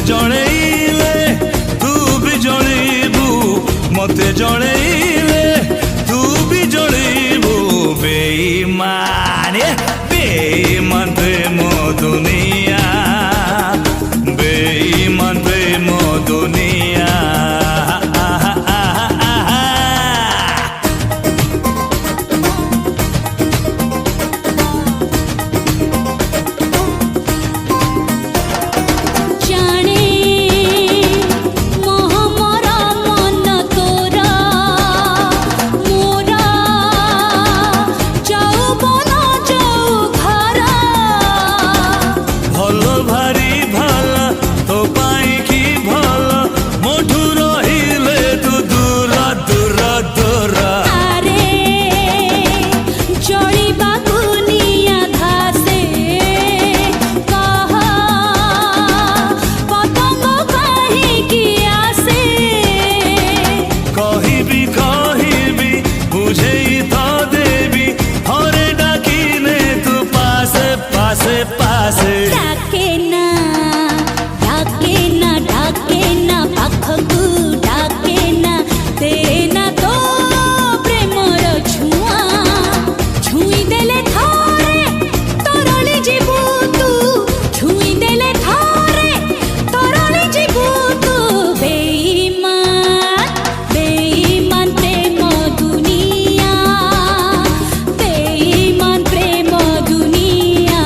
जणेइले तू भी जणेबू मते जणेइले तू भी जणेबू बेईमान बेईमान प्रेम दुनिया बेईमान प्रेम दुनिया डाके ना पाखकू डाके ना देना तो प्रेमर छुआ छुई देले थारे तरली जीवू तू छुई देले थारे तरली जीवू तू बेईमान बेईमान प्रेम दुनिया बेईमान प्रेम दुनिया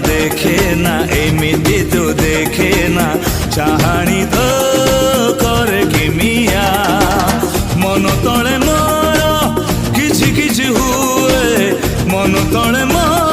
देखे ना एमिति तो देखे ना चाहानी तो करे किमिया मन तले मोर किछि किछि हुए मन तले मोर